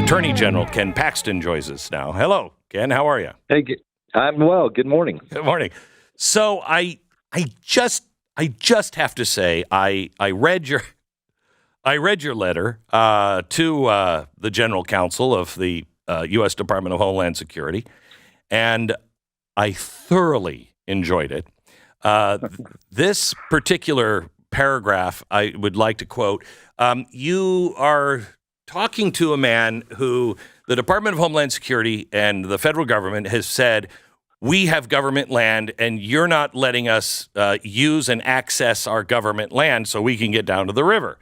Attorney General Ken Paxton joins us now. Hello, Ken. How are you? Hey, I'm well. Good morning. Good morning. So I just have to say I read your letter to the General Counsel of the U.S. Department of Homeland Security, and I thoroughly enjoyed it. This particular paragraph I would like to quote. You are talking to a man who the Department of Homeland Security and the federal government has said, we have government land and you're not letting us use and access our government land so we can get down to the river.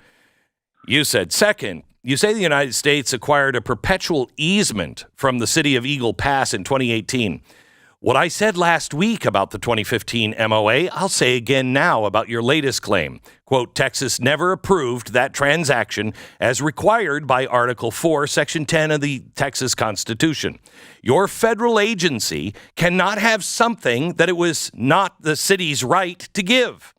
You said, second, you say the United States acquired a perpetual easement from the city of Eagle Pass in 2018. What I said last week about the 2015 MOA, I'll say again now about your latest claim. Quote, Texas never approved that transaction as required by Article 4, Section 10 of the Texas Constitution. Your federal agency cannot have something that it was not the city's right to give.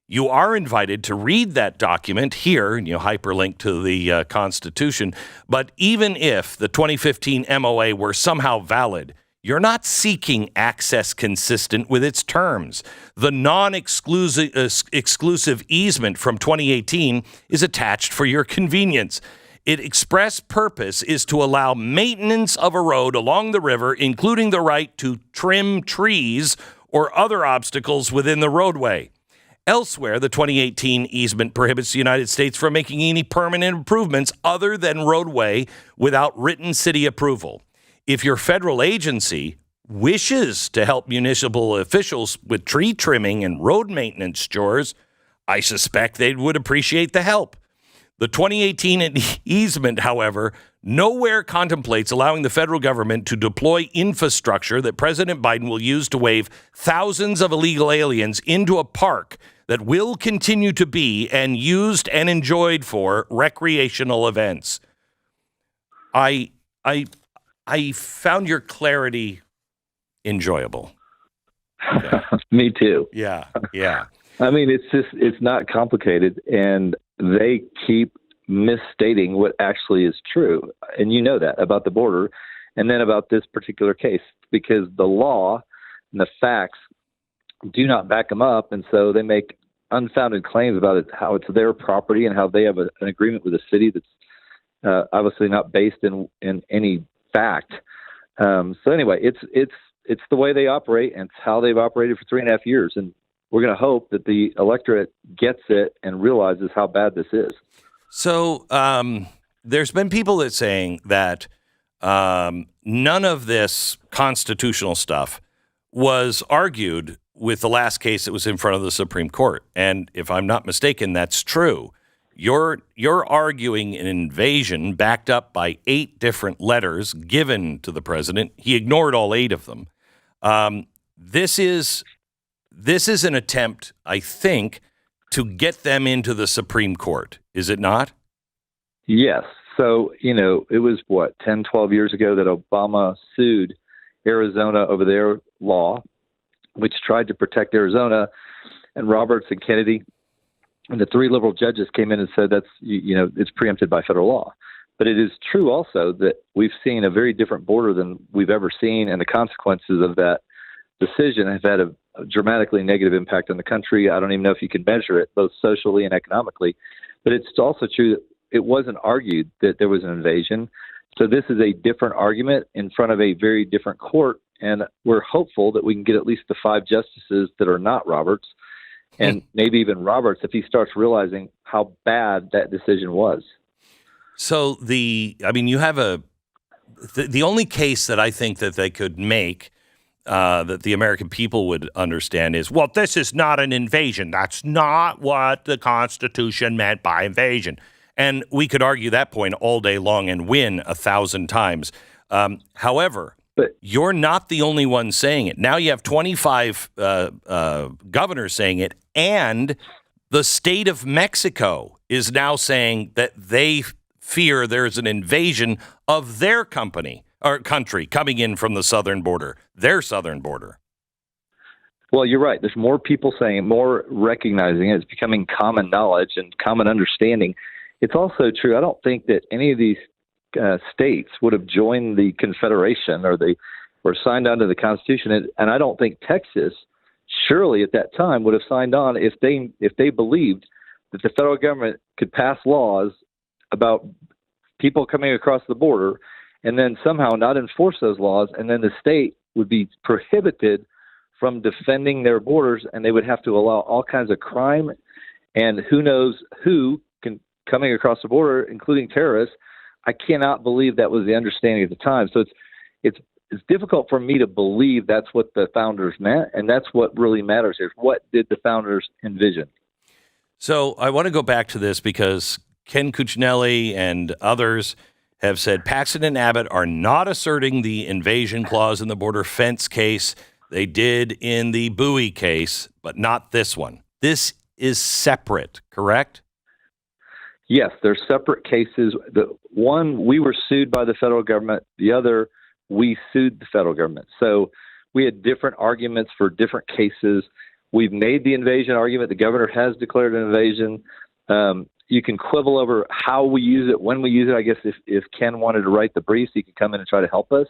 You are invited to read that document here, and you hyperlink to the Constitution. But even if the 2015 MOA were somehow valid, you're not seeking access consistent with its terms. The exclusive easement from 2018 is attached for your convenience. Its express purpose is to allow maintenance of a road along the river, including the right to trim trees or other obstacles within the roadway. Elsewhere, the 2018 easement prohibits the United States from making any permanent improvements other than roadway without written city approval. If your federal agency wishes to help municipal officials with tree trimming and road maintenance chores, I suspect they would appreciate the help. The 2018 easement, however, nowhere contemplates allowing the federal government to deploy infrastructure that President Biden will use to wave thousands of illegal aliens into a park that will continue to be and used and enjoyed for recreational events. I found your clarity enjoyable. Yeah. Me too. Yeah. I mean, it's not complicated, and they keep misstating what actually is true. And you know that about the border and then about this particular case, because the law and the facts do not back them up. And so they make unfounded claims about it, how it's their property and how they have an agreement with the city that's obviously not based in any fact. So anyway, it's the way they operate, and it's how they've operated for 3.5 years. And we're going to hope that the electorate gets it and realizes how bad this is. So there's been people that saying that none of this constitutional stuff was argued with the last case that was in front of the Supreme Court. And if I'm not mistaken, that's true. You're arguing an invasion backed up by 8 different letters given to the president. He ignored all 8 of them. This is an attempt, I think, to get them into the Supreme Court. Is it not? Yes. So, it was 10, 12 years ago that Obama sued Arizona over their law, which tried to protect Arizona, and Roberts and Kennedy and the 3 liberal judges came in and said that's, it's preempted by federal law. But it is true also that we've seen a very different border than we've ever seen, and the consequences of that decision have had a dramatically negative impact on the country. I don't even know if you can measure it, both socially and economically. But it's also true that it wasn't argued that there was an invasion. So this is a different argument in front of a very different court, and we're hopeful that we can get at least the 5 justices that are not Roberts, and maybe even Roberts, if he starts realizing how bad that decision was. So you have the only case that I think that they could make that the American people would understand is, well, this is not an invasion. That's not what the Constitution meant by invasion. And we could argue that point all day long and win 1,000 times. However, but you're not the only one saying it. Now you have 25 governors saying it, and the state of Mexico is now saying that they fear there's an invasion of their country coming in from the southern border, their southern border. Well, you're right. There's more people saying it, more recognizing it. It's becoming common knowledge and common understanding. It's also true. I don't think that any of these states would have joined the Confederation, or they were signed on to the Constitution. And I don't think Texas, surely at that time, would have signed on if they believed that the federal government could pass laws about people coming across the border and then somehow not enforce those laws, and then the state would be prohibited from defending their borders, and they would have to allow all kinds of crime and who knows who coming across the border, including terrorists. I cannot believe that was the understanding at the time. So it's difficult for me to believe that's what the founders meant, and that's what really matters here. What did the founders envision? So I want to go back to this because Ken Cuccinelli and others have said Paxton and Abbott are not asserting the invasion clause in the border fence case. They did in the Bowie case, but not this one. This is separate, correct? Yes, they're separate cases. The one, we were sued by the federal government. The other, we sued the federal government. So we had different arguments for different cases. We've made the invasion argument. The governor has declared an invasion. You can quibble over how we use it, when we use it. I guess if Ken wanted to write the briefs, he could come in and try to help us.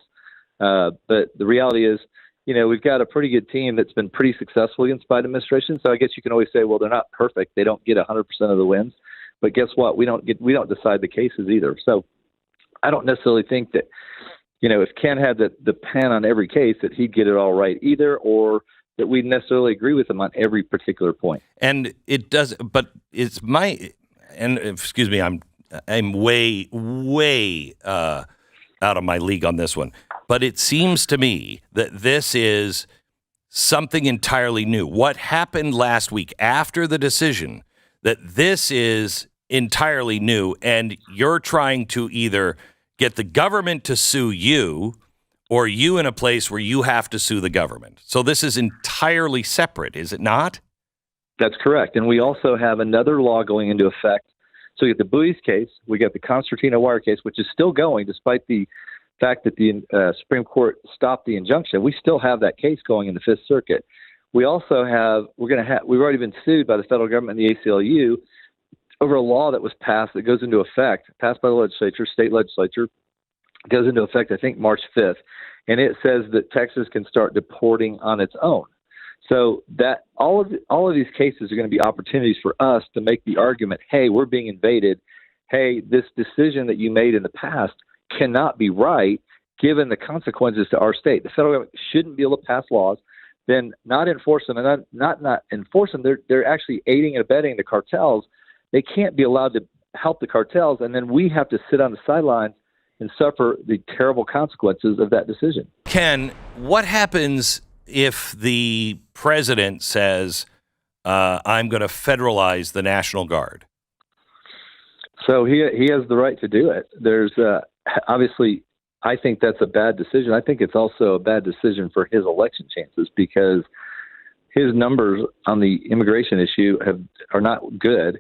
But the reality is, we've got a pretty good team that's been pretty successful against Biden administration. So I guess you can always say, well, they're not perfect. They don't get 100% of the wins. But guess what? We don't decide the cases either. So I don't necessarily think that, if Ken had the pen on every case, that he'd get it all right either, or that we'd necessarily agree with him on every particular point. And it does, but it's excuse me, I'm way out of my league on this one. But it seems to me that this is something entirely new. What happened last week after the decision, that this is entirely new, and you're trying to either get the government to sue you or you in a place where you have to sue the government. So this is entirely separate, is it not? That's correct. And we also have another law going into effect. So you get the Bowie's case, we got the Concertina Wire case, which is still going despite the fact that the Supreme Court stopped the injunction. We still have that case going in the Fifth Circuit. We also have, we've already been sued by the federal government and the ACLU over a law that was passed that goes into effect, passed by the legislature, state legislature, goes into effect, I think, March 5th. And it says that Texas can start deporting on its own. So that all of these cases are going to be opportunities for us to make the argument, hey, we're being invaded. Hey, this decision that you made in the past cannot be right given the consequences to our state. The federal government shouldn't be able to pass laws, then not enforce them, and not enforce them. They're actually aiding and abetting the cartels. They can't be allowed to help the cartels, and then we have to sit on the sidelines and suffer the terrible consequences of that decision. Ken, what happens if the president says, I'm going to federalize the National Guard? So he has the right to do it. There's obviously, I think that's a bad decision. I think it's also a bad decision for his election chances because his numbers on the immigration issue are not good.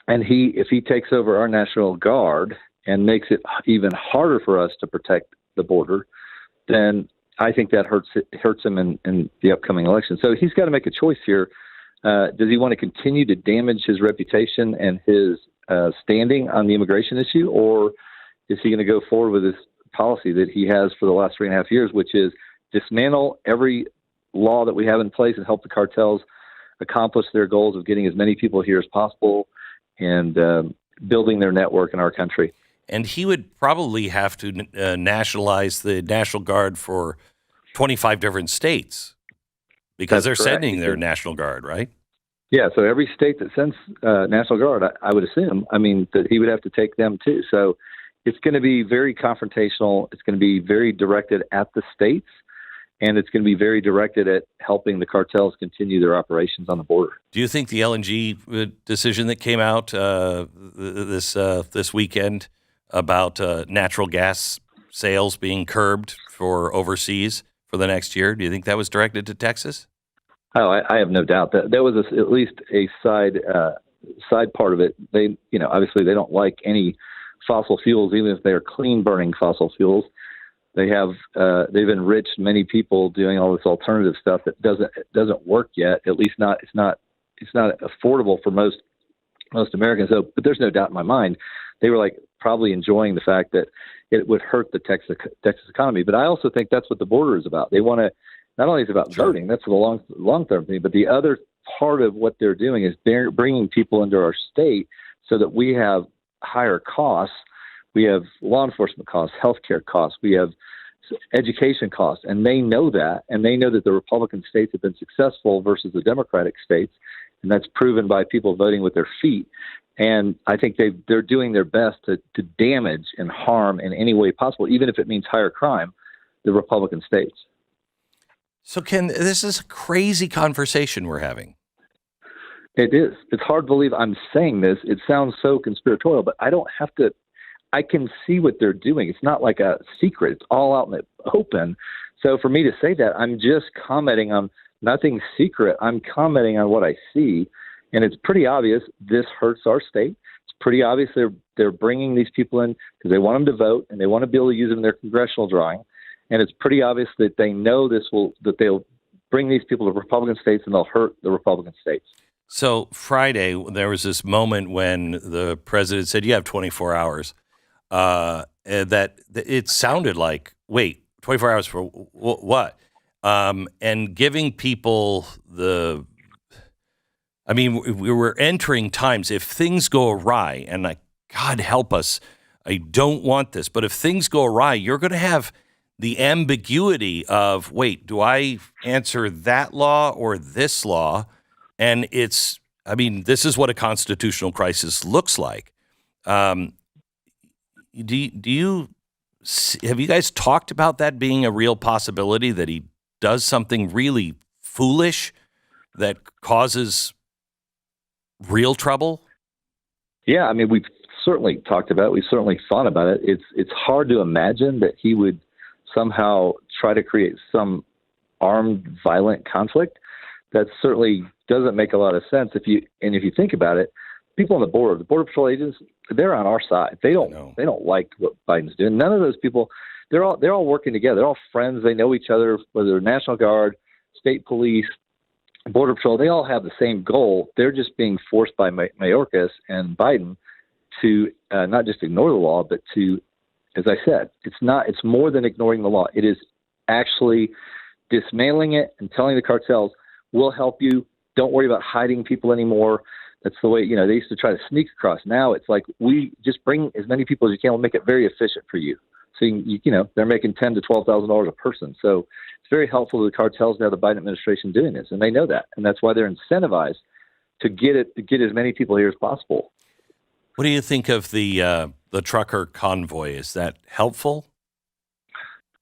And if he takes over our National Guard and makes it even harder for us to protect the border, then I think that hurts him in the upcoming election. So he's got to make a choice here. Does he want to continue to damage his reputation and his standing on the immigration issue, or is he going to go forward with this policy that he has for the last 3.5 years, which is dismantle every law that we have in place and help the cartels accomplish their goals of getting as many people here as possible and building their network in our country? And he would probably have to nationalize the National Guard for 25 different states because they're sending their National Guard, right? Yeah, so every state that sends National Guard, I would assume, that he would have to take them too. So it's going to be very confrontational. It's going to be very directed at the states, and it's going to be very directed at helping the cartels continue their operations on the border. Do you think the LNG decision that came out this weekend about natural gas sales being curbed for overseas for the next year, do you think that was directed to Texas? Oh, I have no doubt that there was at least a side part of it. They, obviously they don't like any fossil fuels, even if they are clean burning fossil fuels. They've enriched many people doing all this alternative stuff that doesn't work yet. At least it's not affordable for most Americans. So, but there's no doubt in my mind, they were like, probably enjoying the fact that it would hurt the Texas economy. But I also think that's what the border is about. They want to, not only is it about voting, that's the long-term thing, but the other part of what they're doing is they're bringing people into our state so that we have higher costs. We have law enforcement costs, healthcare costs, we have education costs, and they know that, and they know that the Republican states have been successful versus the Democratic states, and that's proven by people voting with their feet. And I think they're doing their best to damage and harm in any way possible, even if it means higher crime, the Republican states. So, Ken, this is a crazy conversation we're having. It is. It's hard to believe I'm saying this. It sounds so conspiratorial, but I don't have to. I can see what they're doing. It's not like a secret. It's all out in the open. So for me to say that, I'm just commenting on nothing secret. I'm commenting on what I see. And it's pretty obvious this hurts our state. It's pretty obvious they're bringing these people in because they want them to vote and they want to be able to use them in their congressional drawing. And it's pretty obvious that they know that they'll bring these people to Republican states and they'll hurt the Republican states. So Friday, there was this moment when the president said, you have 24 hours. That it sounded like, wait, 24 hours for what? And giving people we were entering times, if things go awry, and God help us, I don't want this, but if things go awry, you're going to have the ambiguity of, wait, do I answer that law or this law? And this is what a constitutional crisis looks like. Have you guys talked about that being a real possibility, that he does something really foolish that causes real trouble? Yeah, we've certainly talked about it. We've certainly thought about it. It's hard to imagine that he would somehow try to create some armed, violent conflict. That certainly doesn't make a lot of sense. If you think about it, people on the Border Patrol agents, they're on our side. They don't like what Biden's doing. None of those people, they're all working together. They're all friends. They know each other, whether they're National Guard, state police, Border Patrol. They all have the same goal. They're just being forced by Mayorkas and Biden to not just ignore the law, but to, as I said, it's more than ignoring the law. It is actually dismantling it and telling the cartels, we'll help you. Don't worry about hiding people anymore. That's the way, they used to try to sneak across. Now it's like, we just bring as many people as you can. We'll make it very efficient for you. So, they're making $10,000 to $12,000 a person. So it's very helpful to the cartels to have the Biden administration doing this. And they know that. And that's why they're incentivized to get as many people here as possible. What do you think of the trucker convoy? Is that helpful?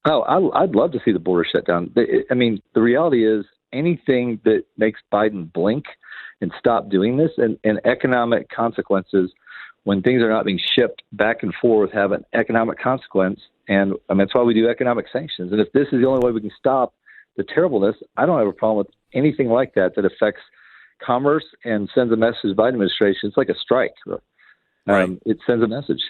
Oh, I'd love to see the border shut down. The reality is anything that makes Biden blink and stop doing this, and economic consequences when things are not being shipped back and forth have an economic consequence. And that's why we do economic sanctions. And if this is the only way we can stop the terribleness, I don't have a problem with anything like that affects commerce and sends a message to the Biden administration. It's like a strike. Right. It sends a message.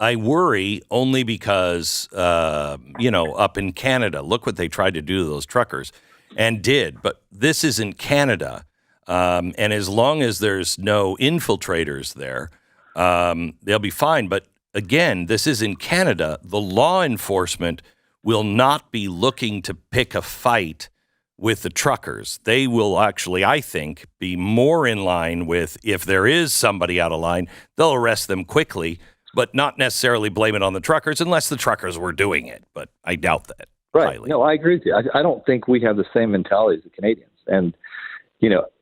I worry only because, up in Canada, look what they tried to do to those truckers and did. But this isn't Canada. And as long as there's no infiltrators there, they'll be fine. But again, this is in Canada. The law enforcement will not be looking to pick a fight with the truckers. They will actually, I think, be more in line with, if there is somebody out of line, they'll arrest them quickly, but not necessarily blame it on the truckers unless the truckers were doing it. But I doubt that. Right. Highly. No, I agree with you. I don't think we have the same mentality as the Canadians. And,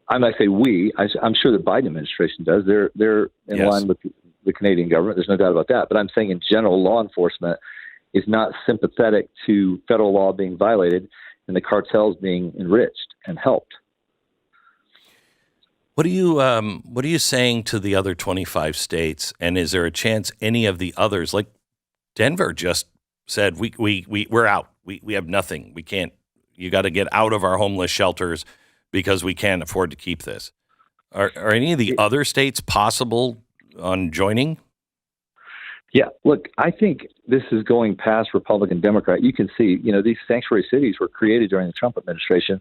I might say I'm sure the Biden administration does. They're in line with the Canadian government. There's no doubt about that. But I'm saying in general, law enforcement is not sympathetic to federal law being violated and the cartels being enriched and helped. What are you saying to the other 25 states? And is there a chance any of the others, like Denver just said, we're out. We have nothing. We can't. You got to get out of our homeless shelters because we can't afford to keep this. Are any of the other states possible on joining? Yeah, look, I think this is going past Republican, Democrat. You can see, these sanctuary cities were created during the Trump administration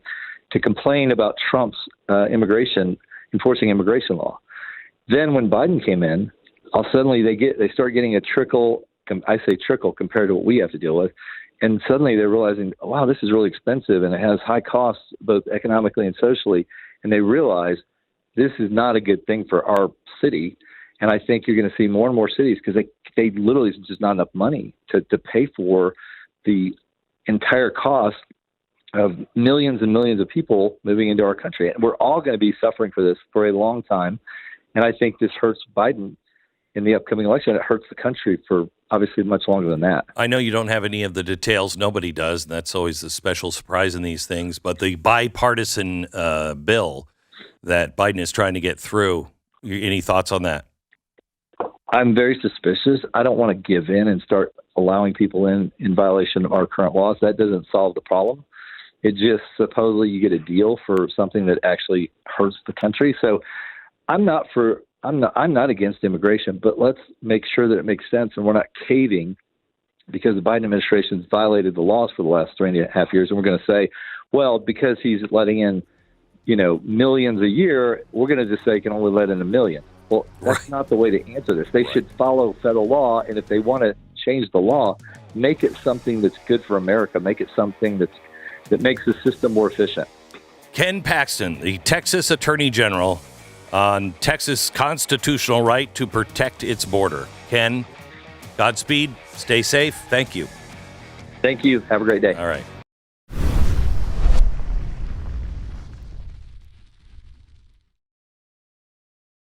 to complain about Trump's enforcing immigration law. Then when Biden came in, suddenly they start getting a trickle. I say trickle compared to what we have to deal with. And suddenly they're realizing, wow, this is really expensive and it has high costs both economically and socially. And they realize this is not a good thing for our city. And I think you're going to see more and more cities because they literally it's just not enough money to pay for the entire cost of millions and millions of people moving into our country. And we're all going to be suffering for this for a long time. And I think this hurts Biden in the upcoming election. It hurts the country for obviously much longer than that. I know you don't have any of the details. Nobody does. And that's always the special surprise in these things. But the bipartisan bill that Biden is trying to get through, any thoughts on that? I'm very suspicious. I don't want to give in and start allowing people in violation of our current laws. That doesn't solve the problem. It just supposedly you get a deal for something that actually hurts the country. So I'm not against immigration, but let's make sure that it makes sense and we're not caving because the Biden administration's violated the laws for the last 3.5 years. And we're going to say, well, because he's letting in, millions a year, we're going to just say he can only let in 1 million. Well, that's not the way to answer this. They should follow federal law. And if they want to change the law, make it something that's good for America. Make it something that makes the system more efficient. Ken Paxton, the Texas Attorney General, on Texas' constitutional right to protect its border. Ken, Godspeed. Stay safe. Thank you. Thank you. Have a great day. All right.